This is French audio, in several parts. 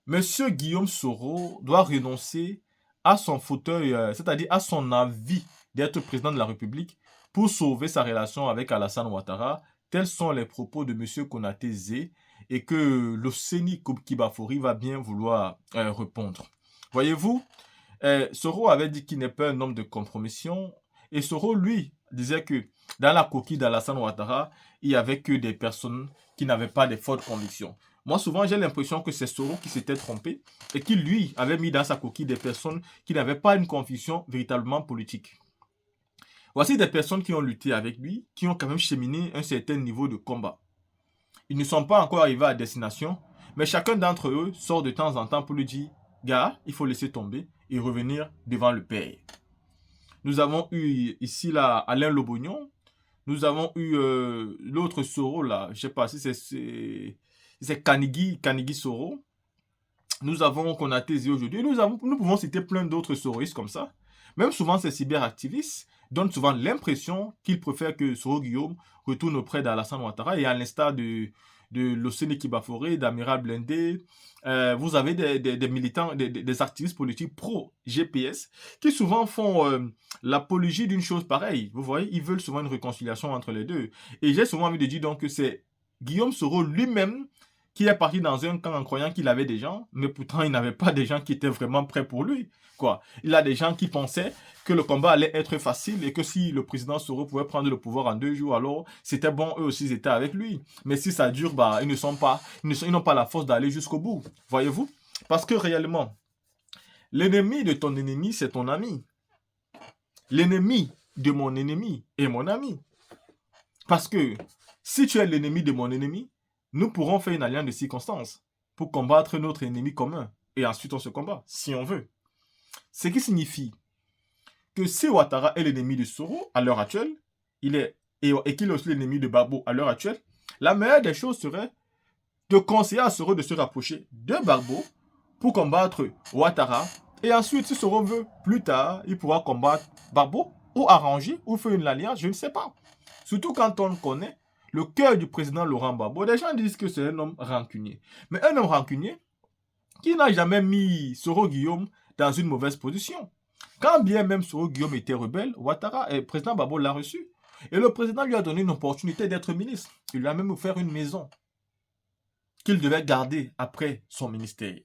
Monsieur Guillaume Soro doit renoncer à son fauteuil, c'est-à-dire à son avis d'être président de la République pour sauver sa relation avec Alassane Ouattara. Tels sont les propos de Monsieur Konaté Zé et que l'Océnie Kibafori va bien vouloir répondre. Voyez-vous, Soro avait dit qu'il n'est pas un homme de compromission et Soro, lui, disait que dans la coquille d'Alassane Ouattara, il n'y avait que des personnes qui n'avaient pas de fortes convictions. Moi, souvent, j'ai l'impression que c'est Soro qui s'était trompé et qui, lui, avait mis dans sa coquille des personnes qui n'avaient pas une conviction véritablement politique. Voici des personnes qui ont lutté avec lui, qui ont quand même cheminé un certain niveau de combat. Ils ne sont pas encore arrivés à destination, mais chacun d'entre eux sort de temps en temps pour lui dire, gars, il faut laisser tomber et revenir devant le père. Nous avons eu ici là Alain Lobognon. Nous avons eu l'autre Soro là. Je sais pas si c'est Kanigi Soro. Nous avons Konaté Zé aujourd'hui. Nous pouvons citer plein d'autres Soroistes comme ça. Même souvent ces cyberactivistes donnent souvent l'impression qu'ils préfèrent que Soro Guillaume retourne auprès d'Alassane Ouattara et à l'instar de Locene Kibaforé, d'Amiral Blindé. Vous avez des militants, des activistes politiques pro-GPS qui souvent font l'apologie d'une chose pareille. Vous voyez, ils veulent souvent une réconciliation entre les deux. Et j'ai souvent envie de dire donc que c'est Guillaume Soro lui-même qui est parti dans un camp en croyant qu'il avait des gens, mais pourtant il n'avait pas des gens qui étaient vraiment prêts pour lui. Quoi. Il a des gens qui pensaient que le combat allait être facile et que si le président Soro pouvait prendre le pouvoir en 2 jours, alors c'était bon, eux aussi ils étaient avec lui. Mais si ça dure, bah, ils n'ont pas la force d'aller jusqu'au bout. Voyez-vous? Parce que réellement, l'ennemi de ton ennemi, c'est ton ami. L'ennemi de mon ennemi est mon ami. Parce que si tu es l'ennemi de mon ennemi, nous pourrons faire une alliance de circonstances pour combattre notre ennemi commun. Et ensuite, on se combat, si on veut. Ce qui signifie que si Ouattara est l'ennemi de Soro à l'heure actuelle, et qu'il est aussi l'ennemi de Gbagbo à l'heure actuelle, la meilleure des choses serait de conseiller à Soro de se rapprocher de Gbagbo pour combattre Ouattara. Et ensuite, si Soro veut, plus tard, il pourra combattre Gbagbo ou arranger ou faire une alliance, je ne sais pas. Surtout quand on connaît le cœur du président Laurent Gbagbo. Les gens disent que c'est un homme rancunier. Mais un homme rancunier qui n'a jamais mis Soro Guillaume dans une mauvaise position. Quand bien même Soro Guillaume était rebelle, Ouattara et le président Gbagbo l'a reçu. Et le président lui a donné une opportunité d'être ministre. Il lui a même offert une maison qu'il devait garder après son ministère.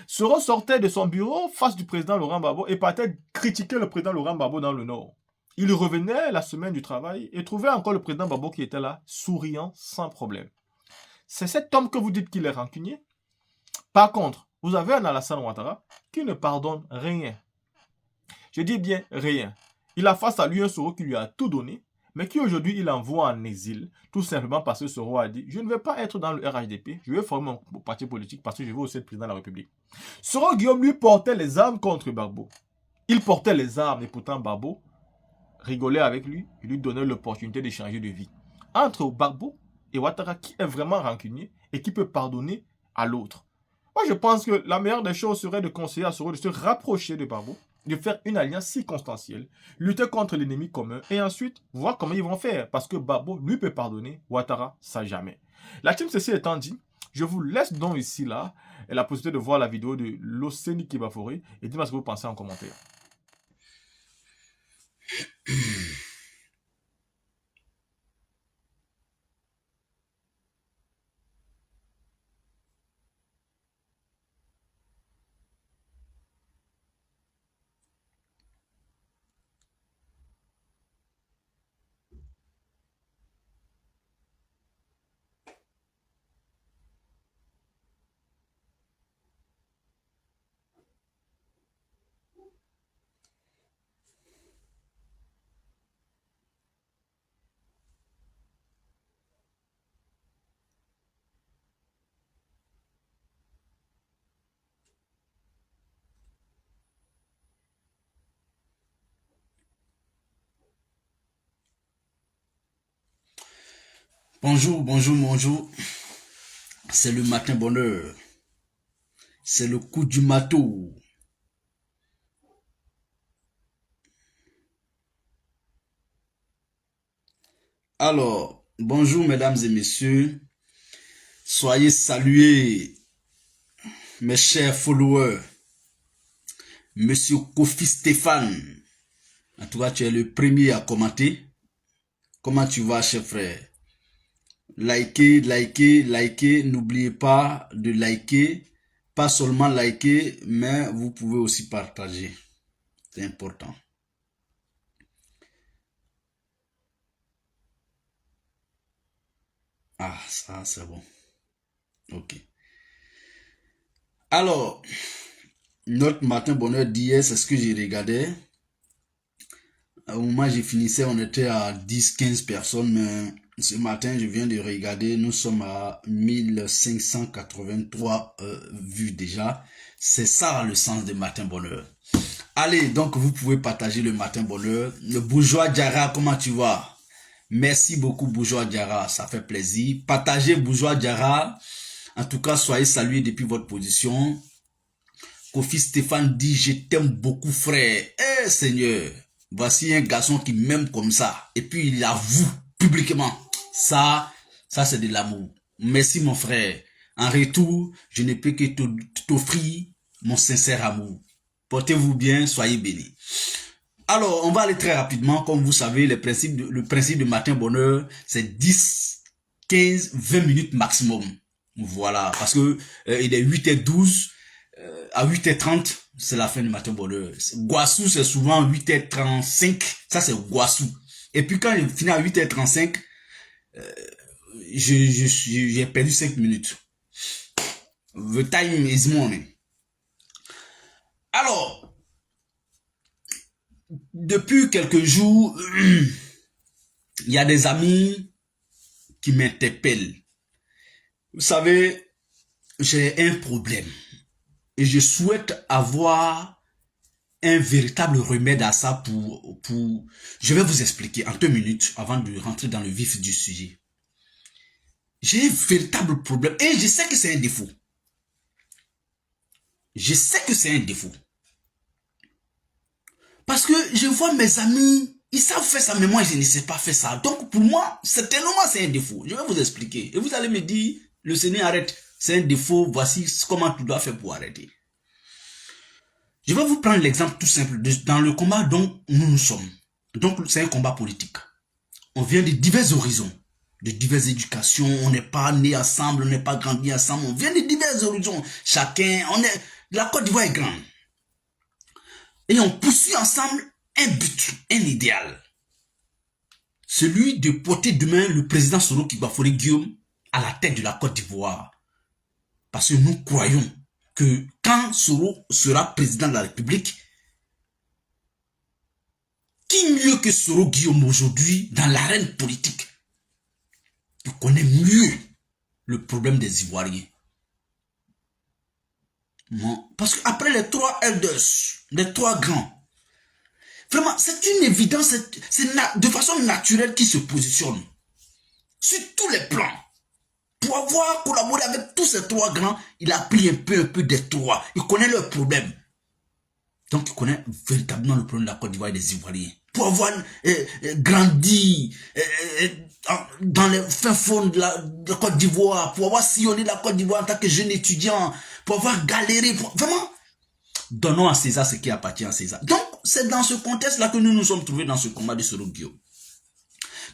Soro sortait de son bureau face du président Laurent Gbagbo et partait critiquer le président Laurent Gbagbo dans le Nord. Il revenait la semaine du travail et trouvait encore le président Gbagbo qui était là, souriant sans problème. C'est cet homme que vous dites qu'il est rancunier. Par contre, vous avez un Alassane Ouattara qui ne pardonne rien. Je dis bien rien. Il a face à lui un Soro qui lui a tout donné, mais qui aujourd'hui il envoie en exil, tout simplement parce que Soro a dit « Je ne vais pas être dans le RHDP, je vais former mon parti politique parce que je veux aussi être président de la République. » Soro Guillaume lui portait les armes contre Gbagbo. Il portait les armes et pourtant Gbagbo rigolait avec lui, il lui donnait l'opportunité de changer de vie. Entre Gbagbo et Ouattara, qui est vraiment rancunier et qui peut pardonner à l'autre? Moi, je pense que la meilleure des choses serait de conseiller à Soro de se rapprocher de Gbagbo, de faire une alliance circonstancielle, lutter contre l'ennemi commun et ensuite voir comment ils vont faire. Parce que Gbagbo, lui, peut pardonner, Ouattara, ça jamais. La team, ceci étant dit, je vous laisse donc ici, là, la possibilité de voir la vidéo de l'Océnie Kibaforé et dites-moi ce que vous pensez en commentaire. Bonjour, bonjour, bonjour. C'est le matin bonheur. C'est le coup du matou. Alors, bonjour mesdames et messieurs. Soyez salués. mes chers followers, Monsieur Kofi Stéphane, en tout cas, tu es le premier à commenter. Comment tu vas, cher frère? Likez, likez, likez. N'oubliez pas de liker. Pas seulement liker, mais vous pouvez aussi partager. C'est important. Ah, ça, c'est bon. Ok. Alors, notre matin bonheur d'hier, c'est ce que j'ai regardé. Au moment où j'ai finissé, on était à 10-15 personnes, mais ce matin, je viens de regarder, nous sommes à 1583 vues déjà. C'est ça le sens de matin bonheur. Allez, donc vous pouvez partager le matin bonheur. Le bourgeois Diarra, comment tu vas? Merci beaucoup bourgeois Diarra, ça fait plaisir. Partagez bourgeois Diarra. En tout cas, soyez salués depuis votre position. Kofi Stéphane dit, je t'aime beaucoup frère. Eh Seigneur, voici un garçon qui m'aime comme ça. Et puis il avoue publiquement. Ça c'est de l'amour. Merci mon frère. En retour, je ne peux que t'offrir mon sincère amour. Portez-vous bien, soyez bénis. Alors, on va aller très rapidement. Comme vous savez, le principe de matin bonheur, c'est 10, 15, 20 minutes maximum. Voilà, parce que il est 8h12, à 8h30, c'est la fin du matin bonheur. Guassou, c'est souvent 8h35, ça c'est Guassou. Et puis quand je finis à 8h35, j'ai perdu 5 minutes. The time is money. Alors, depuis quelques jours, il y a des amis qui m'interpellent. Vous savez, j'ai un problème et je souhaite avoir un véritable remède à ça pour... Je vais vous expliquer en 2 minutes avant de rentrer dans le vif du sujet. J'ai un véritable problème et je sais que c'est un défaut. Je sais que c'est un défaut. Parce que je vois mes amis, ils savent faire ça, mais moi je ne sais pas faire ça. Donc pour moi, certainement c'est un défaut. Je vais vous expliquer. Et vous allez me dire, le Seigneur arrête, c'est un défaut, voici comment tu dois faire pour arrêter. Je vais vous prendre l'exemple tout simple dans le combat dont nous sommes. Donc c'est un combat politique. On vient de divers horizons, de diverses éducations, on n'est pas né ensemble, on n'est pas grandi ensemble, on vient de divers horizons. Chacun, la Côte d'Ivoire est grande. Et on poursuit ensemble un but, un idéal. Celui de porter demain le président Soro Kigba-Faure Guillaume à la tête de la Côte d'Ivoire. Parce que nous croyons que quand Soro sera président de la République, qui mieux que Soro Guillaume aujourd'hui dans l'arène politique, qui connaît mieux le problème des Ivoiriens. Parce qu'après les 3 elders, les 3 grands, vraiment, c'est une évidence, c'est de façon naturelle qu'ils se positionnent sur tous les plans. Pour avoir collaboré avec tous ces 3 grands, il a pris un peu des 3. Il connaît leurs problèmes. Donc, il connaît véritablement le problème de la Côte d'Ivoire et des Ivoiriens. Pour avoir grandi dans les fins fonds de la Côte d'Ivoire, pour avoir sillonné la Côte d'Ivoire en tant que jeune étudiant, pour avoir galéré, vraiment, donnons à César ce qui appartient à César. Donc, c'est dans ce contexte-là que nous nous sommes trouvés dans ce combat de Soro Guillaume.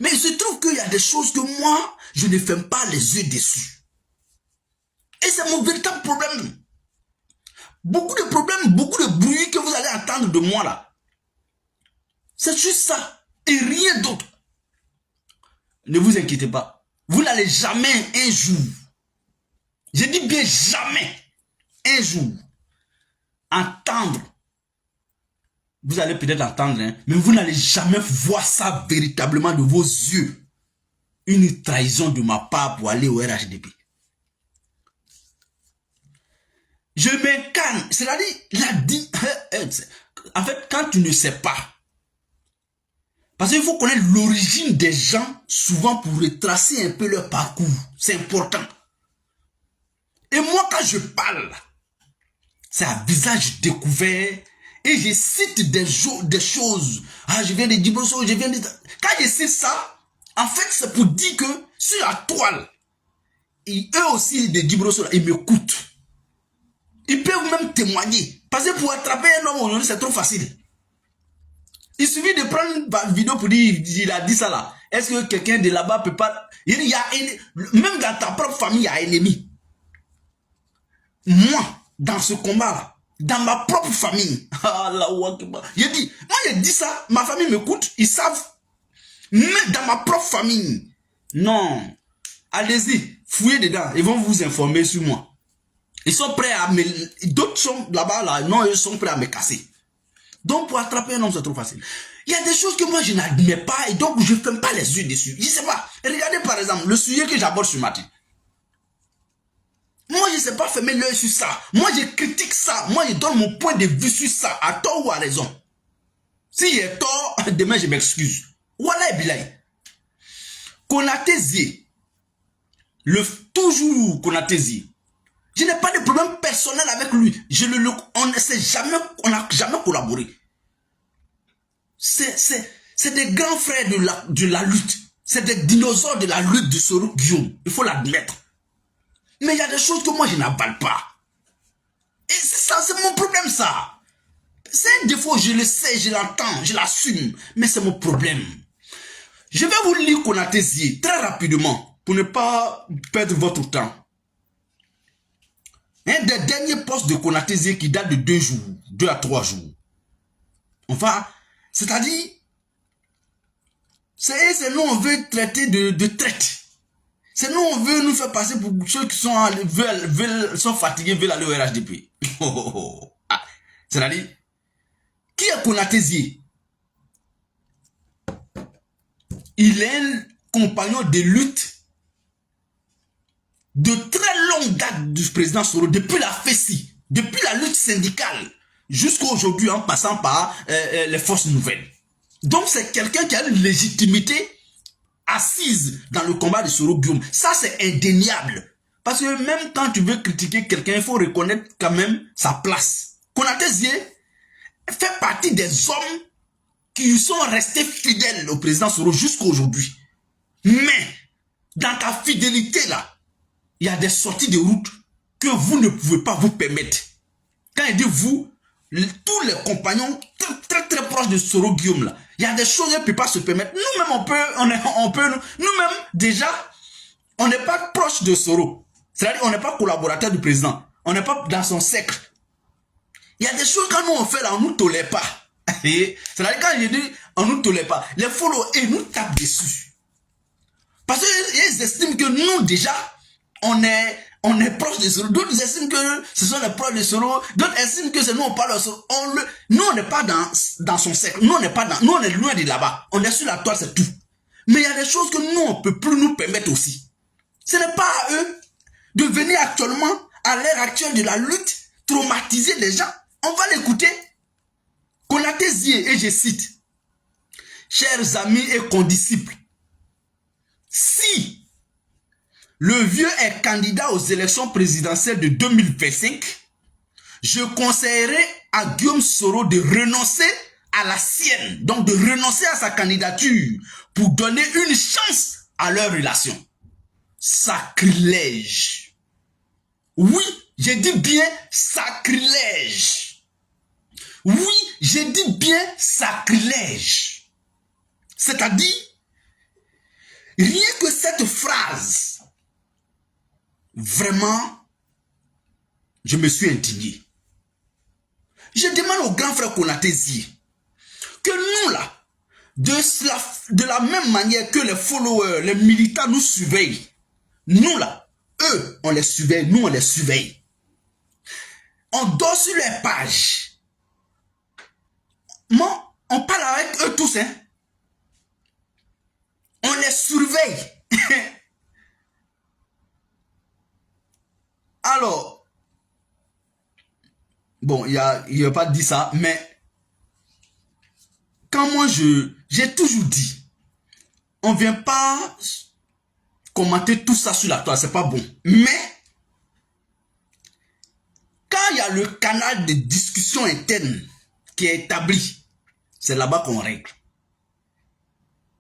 Mais il se trouve qu'il y a des choses que moi, je ne ferme pas les yeux dessus. Et c'est mon véritable problème. Beaucoup de problèmes, beaucoup de bruit que vous allez entendre de moi là. C'est juste ça. Et rien d'autre. Ne vous inquiétez pas. Vous n'allez jamais un jour, je dis bien jamais, un jour, entendre. Vous allez peut-être entendre, hein, mais vous n'allez jamais voir ça véritablement de vos yeux. Une trahison de ma part pour aller au RHDP. Je m'incarne, c'est-à-dire, il a dit, en fait, quand tu ne sais pas, parce qu'il faut connaître l'origine des gens, souvent pour retracer un peu leur parcours, c'est important. Et moi, quand je parle, c'est à visage découvert, et je cite des choses, ah, je viens de Djibroso, je viens de... Quand je cite ça, en fait, c'est pour dire que, sur la toile, et eux aussi, de Djibroso, ils m'écoutent. Ils peuvent même témoigner. Parce que pour attraper un homme aujourd'hui, c'est trop facile. Il suffit de prendre une vidéo pour dire, il a dit ça là. Est-ce que quelqu'un de là-bas peut pas... Il y a même dans ta propre famille, il y a ennemi. Moi, dans ce combat-là, dans ma propre famille, j'ai dit, moi j'ai dit ça, ma famille m'écoute, ils savent. Mais dans ma propre famille, non. Allez-y, fouillez dedans, ils vont vous informer sur moi. Ils sont prêts à me... D'autres sont là-bas, là, non, ils sont prêts à me casser. Donc, pour attraper un homme, c'est trop facile. Il y a des choses que moi, je n'admets pas et donc je ne ferme pas les yeux dessus. Je ne sais pas. Regardez par exemple le sujet que j'aborde ce matin. Moi, je ne sais pas fermer l'œil sur ça. Moi, je critique ça. Moi, je donne mon point de vue sur ça, à tort ou à raison. S'il y a tort, demain, je m'excuse. Voilà, Bilay. Konaté Zie. Toujours Konaté Zie. Je n'ai pas de problème personnel avec lui. On n'a jamais collaboré. C'est des grands frères de la lutte. C'est des dinosaures de la lutte de Soro Guillaume. Il faut l'admettre. Mais il y a des choses que moi je n'avale pas. Et ça, c'est mon problème, ça. C'est un défaut, je le sais, je l'entends, je l'assume. Mais c'est mon problème. Je vais vous lire Konaté Zie très rapidement pour ne pas perdre votre temps. Un des derniers postes de Konaté Zie qui date de 2 à 3 jours. Enfin, c'est-à-dire, c'est nous on veut traiter de traite. C'est nous on veut nous faire passer pour ceux qui sont, sont fatigués, veulent aller au RHDP. C'est-à-dire, qui est Konaté Zie? Il est un compagnon de lutte de très longue date du président Soro, depuis la FESI, depuis la lutte syndicale, jusqu'à aujourd'hui en passant par les forces nouvelles. Donc c'est quelqu'un qui a une légitimité assise dans le combat de Soro Guillaume. Ça c'est indéniable. Parce que même quand tu veux critiquer quelqu'un, il faut reconnaître quand même sa place. Konaté Zie fait partie des hommes qui sont restés fidèles au président Soro jusqu'à aujourd'hui. Mais dans ta fidélité là, il y a des sorties de route que vous ne pouvez pas vous permettre. Quand il dit vous, tous les compagnons très proches de Soro Guillaume là, il y a des choses qu'on ne peut pas se permettre. Nous-mêmes, nous-mêmes déjà, on n'est pas proche de Soro. C'est-à-dire on n'est pas collaborateur du président. On n'est pas dans son cercle. Il y a des choses quand nous on fait là, on ne nous tolère pas. C'est-à-dire quand je dis on ne nous tolère pas, les followers nous tapent dessus. Parce qu'ils estiment que nous déjà, on est proche de Soro. D'autres estiment que ce sont les proches de Soro. D'autres estiment que c'est nous on parle de Soro. Nous on n'est pas dans son cercle. Nous on est loin de là-bas. On est sur la toile, c'est tout. Mais il y a des choses que nous on ne peut plus nous permettre aussi. Ce n'est pas à eux de venir actuellement, à l'ère actuelle de la lutte, traumatiser les gens. On va l'écouter. Konaté Zie, et je cite, chers amis et condisciples, si le vieux est candidat aux élections présidentielles de 2025, je conseillerais à Guillaume Soro de renoncer à la sienne, donc de renoncer à sa candidature pour donner une chance à leur relation. Sacrilège. Oui, j'ai dit bien sacrilège. Oui, j'ai dit bien sacrilège. C'est-à-dire, rien que cette phrase, vraiment, je me suis indigné. Je demande au grand frère Konaté Zie que nous là, de la même manière que les followers, les militants nous surveillent, nous là, eux, on les surveille, nous on les surveille. On dort sur les pages. Moi, on parle avec eux tous, hein. On les surveille. Alors, bon, il a pas dit ça, mais quand moi j'ai toujours dit, on vient pas commenter tout ça sur la toile, c'est pas bon. Mais quand il y a le canal de discussion interne qui est établi, c'est là-bas qu'on règle.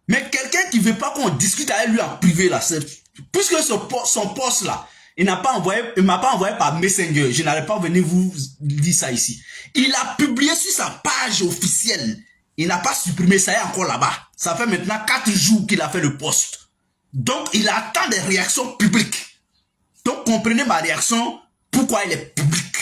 Mais quelqu'un qui ne veut pas qu'on discute avec lui en privé, là, puisque son poste là, Il m'a pas envoyé par Messenger. Je n'allais pas venir vous dire ça ici. Il a publié sur sa page officielle. Il n'a pas supprimé, ça est encore là-bas. Ça fait maintenant 4 jours qu'il a fait le post. Donc, il attend des réactions publiques. Donc, comprenez ma réaction, pourquoi elle est publique.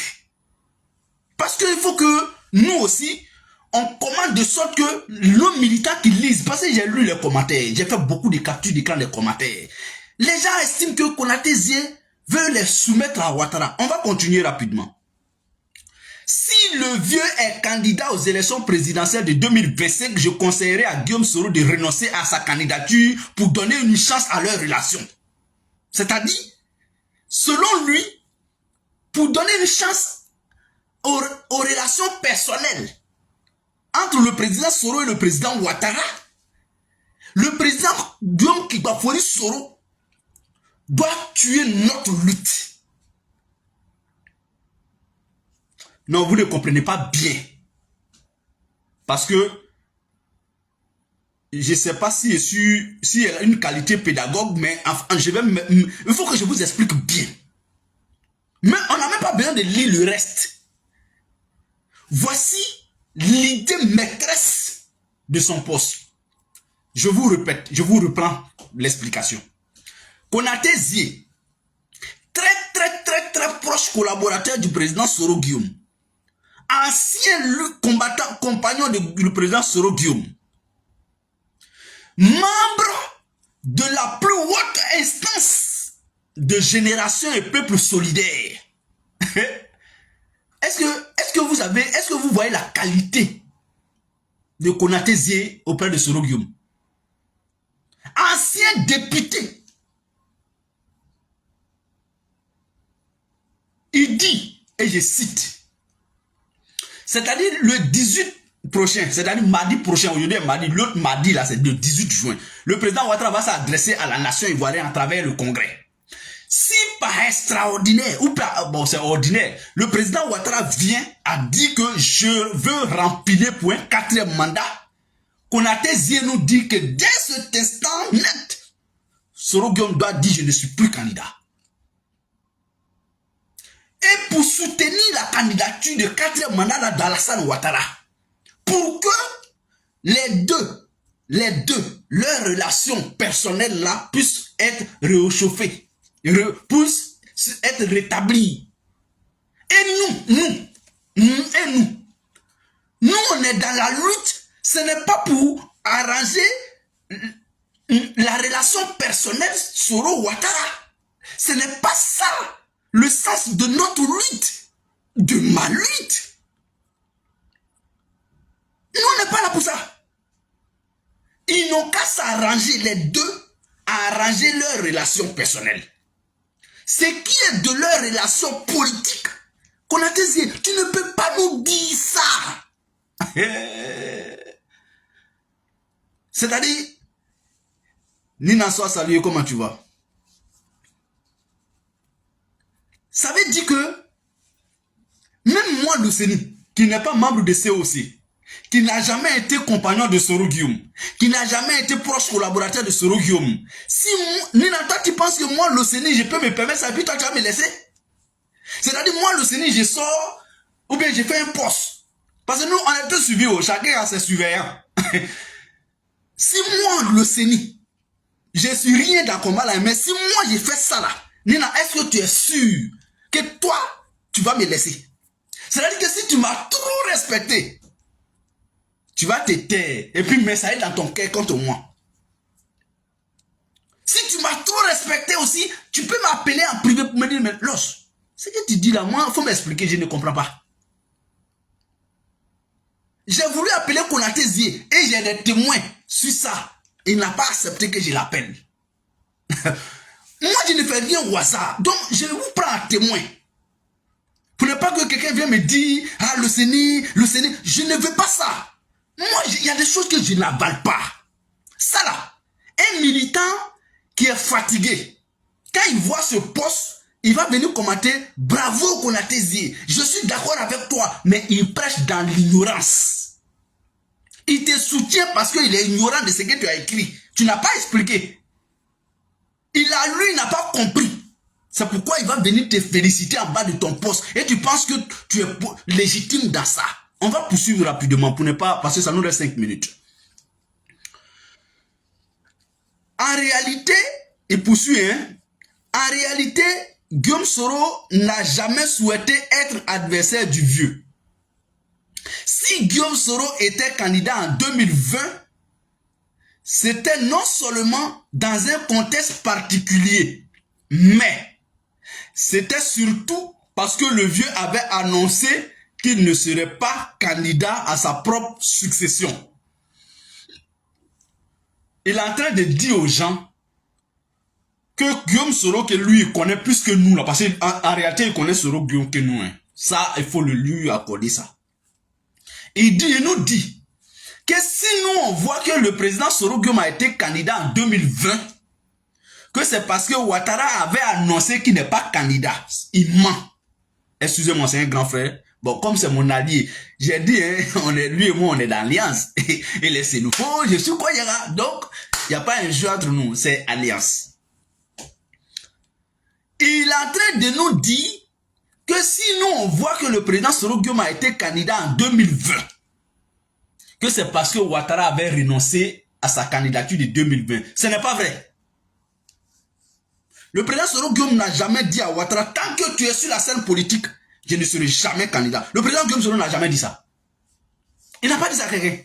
Parce qu'il faut que nous aussi, on commande de sorte que nos militants qui lisent, parce que j'ai lu les commentaires, j'ai fait beaucoup de captures d'écran des commentaires. Les gens estiment que Konaté Zie veut les soumettre à Ouattara. On va continuer rapidement. Si le vieux est candidat aux élections présidentielles de 2025, je conseillerais à Guillaume Soro de renoncer à sa candidature pour donner une chance à leur relation. C'est-à-dire, selon lui, pour donner une chance aux relations personnelles entre le président Soro et le président Ouattara, le président Guillaume Kibafori Soro doit tuer notre lutte. Non, vous ne comprenez pas bien. Parce que je ne sais pas si elle a une qualité pédagogue, mais il faut que je vous explique bien. Mais on n'a même pas besoin de lire le reste. Voici l'idée maîtresse de son poste. Je vous répète, je vous reprends l'explication. Konaté Zie, très proche collaborateur du président Soro Guillaume, ancien combattant, compagnon du président Soro Guillaume, membre de la plus haute instance de Génération et Peuple Solidaire. Est-ce que vous voyez la qualité de Konaté Zie auprès de Soro Guillaume? Ancien député. Il dit, et je cite, c'est-à-dire le 18 prochain, c'est-à-dire mardi prochain, aujourd'hui est mardi, l'autre mardi là, c'est le 18 juin, le président Ouattara va s'adresser à la nation ivoirienne à travers le congrès. Si par extraordinaire, ou par, bon c'est ordinaire, le président Ouattara vient à dire que je veux remplir pour un 4e mandat, Konaté Zie nous dit que dès cet instant net, Soro Guillaume doit dire je ne suis plus candidat. Et pour soutenir la candidature de 4e mandat d'Alassane Ouattara, pour que les deux, leurs relations personnelles là puissent être réchauffées, puissent être rétablies. Et nous, on est dans la lutte, ce n'est pas pour arranger la relation personnelle Soro Ouattara. Ce n'est pas ça le sens de notre lutte, de ma lutte. Nous, on n'est pas là pour ça. Ils n'ont qu'à s'arranger les deux, à arranger leurs relations personnelles. Ce qui est de leur relation politique, Konaté Zie, tu ne peux pas nous dire ça. C'est-à-dire, Nina Soa salué, comment tu vas? Ça veut dire que même moi, Luceni, qui n'est pas membre de COC, qui n'a jamais été compagnon de Soro Guillaume, qui n'a jamais été proche collaborateur de Soro Guillaume, si Nina, toi tu penses que moi, Luceni, je peux me permettre ça, et puis toi tu vas me laisser? C'est-à-dire, moi, Luceni, je sors, ou bien je fais un poste. Parce que nous, on est tous suivis, chacun a ses surveillants. Si moi, Luceni, je suis rien dans le combat là, mais si moi, j'ai fait ça là, Nina, est-ce que tu es sûr que toi, tu vas me laisser? C'est-à-dire que si tu m'as trop respecté, tu vas te taire et puis mettre ça dans ton cœur contre moi. Si tu m'as trop respecté aussi, tu peux m'appeler en privé pour me dire, mais Los, ce que tu dis là, moi, il faut m'expliquer, je ne comprends pas. J'ai voulu appeler Konaté Zie et j'ai des témoins sur ça. Il n'a pas accepté que je l'appelle. Moi, je ne fais rien au hasard. Donc, je vous prends un témoin. Pour ne pas que quelqu'un vienne me dire, ah, le Séni, je ne veux pas ça. Moi, il y a des choses que je n'avale pas. Ça là, un militant qui est fatigué, quand il voit ce poste, il va venir commenter, bravo Konaté Zie, je suis d'accord avec toi, mais il prêche dans l'ignorance. Il te soutient parce qu'il est ignorant de ce que tu as écrit. Tu n'as pas expliqué. Il a lu, il n'a pas compris. C'est pourquoi il va venir te féliciter en bas de ton poste. Et tu penses que tu es légitime dans ça. On va poursuivre rapidement pour ne pas... Parce que ça nous reste 5 minutes. En réalité, il poursuit, hein. En réalité, Guillaume Soro n'a jamais souhaité être adversaire du vieux. Si Guillaume Soro était candidat en 2020, c'était non seulement dans un contexte particulier, mais c'était surtout parce que le vieux avait annoncé qu'il ne serait pas candidat à sa propre succession. Il est en train de dire aux gens que Guillaume Soro, que lui, il connaît plus que nous, là, parce qu'en réalité, il connaît Soro Guillaume que nous. Hein. Ça, il faut lui accorder ça. Il nous dit que si nous, on voit que le président Soro Guillaume a été candidat en 2020, que c'est parce que Ouattara avait annoncé qu'il n'est pas candidat. Il ment. Excusez-moi, c'est un grand frère. Bon, comme c'est mon allié, j'ai dit, hein, lui et moi, on est dans l'alliance. Et laissez-nous. Oh, je suis Koyera. Donc, il n'y a pas un jeu entre nous, c'est alliance. Il est en train de nous dire que si nous, on voit que le président Soro Guillaume a été candidat en 2020, que c'est parce que Ouattara avait renoncé à sa candidature de 2020. Ce n'est pas vrai. Le président Soro Guillaume n'a jamais dit à Ouattara, tant que tu es sur la scène politique, je ne serai jamais candidat. Le président Guillaume Soro n'a jamais dit ça. Il n'a pas dit ça à quelqu'un.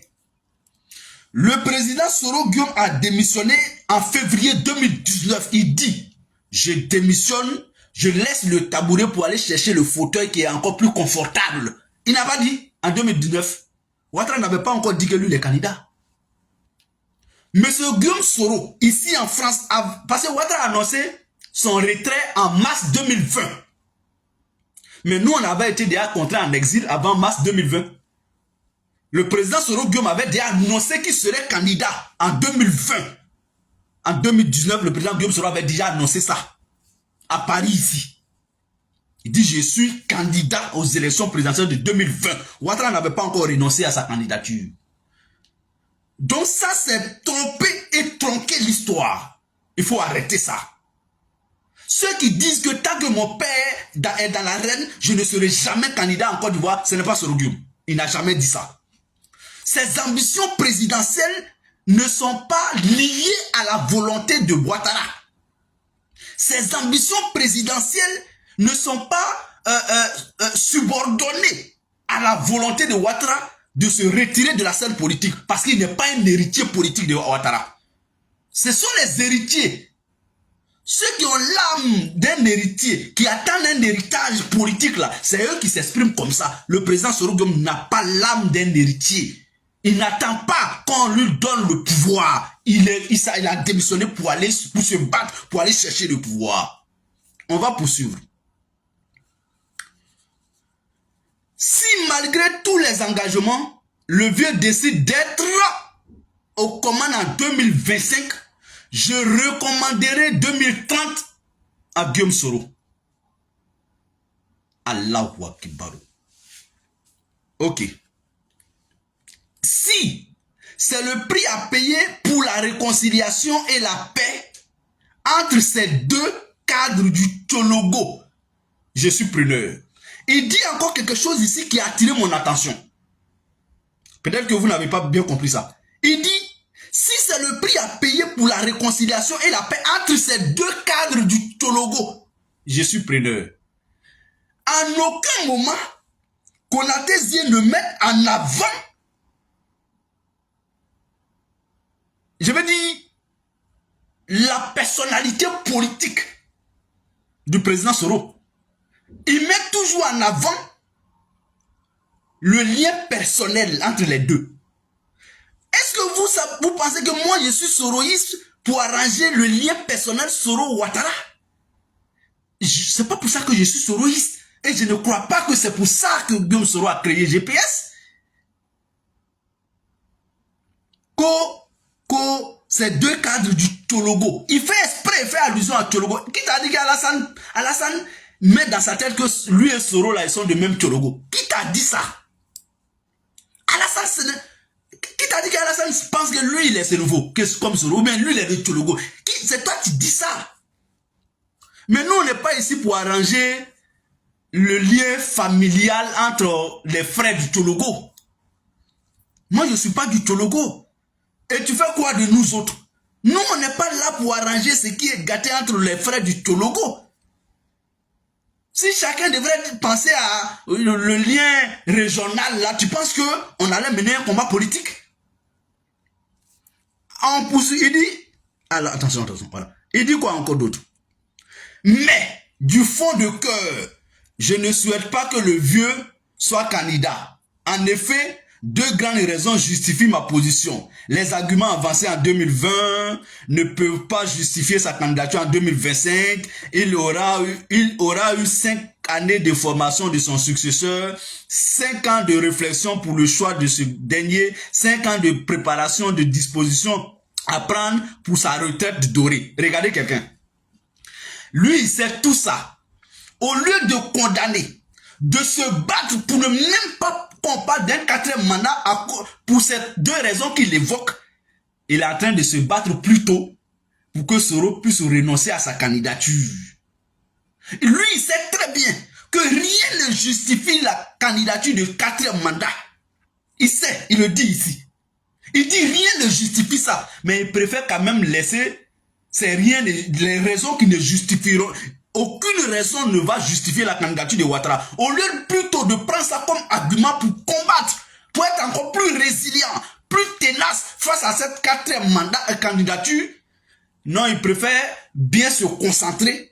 Le président Soro Guillaume a démissionné en février 2019. Il dit, je démissionne, je laisse le tabouret pour aller chercher le fauteuil qui est encore plus confortable. Il n'a pas dit en 2019. Ouattara n'avait pas encore dit que lui, il est candidat. Monsieur Guillaume Soro, ici en France, parce que Ouattara a annoncé son retrait en mars 2020. Mais nous, on avait été déjà contraints en exil avant mars 2020. Le président Soro Guillaume avait déjà annoncé qu'il serait candidat en 2020. En 2019, le président Guillaume Soro avait déjà annoncé ça. À Paris, ici. Il dit, je suis candidat aux élections présidentielles de 2020. Ouattara n'avait pas encore renoncé à sa candidature. Donc ça, c'est tromper et tronquer l'histoire. Il faut arrêter ça. Ceux qui disent que tant que mon père est dans l'arène, je ne serai jamais candidat en Côte d'Ivoire, ce n'est pas Soro Guillaume. Il n'a jamais dit ça. Ses ambitions présidentielles ne sont pas liées à la volonté de Ouattara. Ses ambitions présidentielles ne sont pas subordonnées à la volonté de Ouattara de se retirer de la scène politique parce qu'il n'est pas un héritier politique de Ouattara. Ce sont les héritiers. Ceux qui ont l'âme d'un héritier, qui attendent un héritage politique là, c'est eux qui s'expriment comme ça. Le président Soro Guillaume n'a pas l'âme d'un héritier. Il n'attend pas qu'on lui donne le pouvoir. Il a démissionné pour se battre, pour aller chercher le pouvoir. On va poursuivre. Si malgré tous les engagements, le vieux décide d'être aux commandes en 2025, je recommanderai 2030 à Guillaume Soro. Allahu Akbar. Ok. Si c'est le prix à payer pour la réconciliation et la paix entre ces deux cadres du Tchologo, je suis preneur. Il dit encore quelque chose ici qui a attiré mon attention. Peut-être que vous n'avez pas bien compris ça. Il dit, si c'est le prix à payer pour la réconciliation et la paix entre ces deux cadres du Tchologo, je suis preneur. En aucun moment, Konaté vient de mettre en avant, je veux dire, la personnalité politique du président Soro. Il met toujours en avant le lien personnel entre les deux. Est-ce que vous pensez que moi je suis soroïste pour arranger le lien personnel Soro-Ouattara? C'est pas pour ça que je suis soroïste. Et je ne crois pas que c'est pour ça que Guillaume Soro a créé GPS. Ces deux cadres du Tchologo. Il fait exprès, il fait allusion à Tchologo. Qui t'a dit qu'Alassane met dans sa tête que lui et Soro là, ils sont de même Tchologo? Qui t'a dit ça? Alassane, qui t'a dit qu'Alassane pense que lui, il est nouveau, comme Soro, ou bien lui, il est de Tchologo? C'est toi qui dis ça. Mais nous, on n'est pas ici pour arranger le lien familial entre les frères du Tchologo. Moi, je ne suis pas du Tchologo. Et tu fais quoi de nous autres? Nous, on n'est pas là pour arranger ce qui est gâté entre les frères du Tchologo. Si chacun devrait penser à le lien régional, là, tu penses qu'on allait mener un combat politique? On poursuit, il dit, alors attention, voilà. Il dit quoi encore d'autre? Mais, du fond de cœur, je ne souhaite pas que le vieux soit candidat. En effet, deux grandes raisons justifient ma position. Les arguments avancés en 2020 ne peuvent pas justifier sa candidature en 2025. Il aura eu 5 années de formation de son successeur, 5 ans de réflexion pour le choix de ce dernier, 5 ans de préparation, de disposition à prendre pour sa retraite dorée. Regardez quelqu'un. Lui, il sait tout ça. Au lieu de condamner, de se battre pour ne même pas qu'on parle d'un 4e mandat pour ces 2 raisons qu'il évoque, il est en train de se battre plus tôt pour que Soro puisse renoncer à sa candidature. Lui, il sait très bien que rien ne justifie la candidature de 4e mandat. Il sait, il le dit ici. Il dit rien ne justifie ça, mais il préfère quand même laisser c'est rien, les raisons qui ne justifieront. Aucune raison ne va justifier la candidature de Ouattara. Au lieu plutôt de prendre ça comme argument pour combattre, pour être encore plus résilient, plus tenace face à cette 4e mandat candidature, non, il préfère bien se concentrer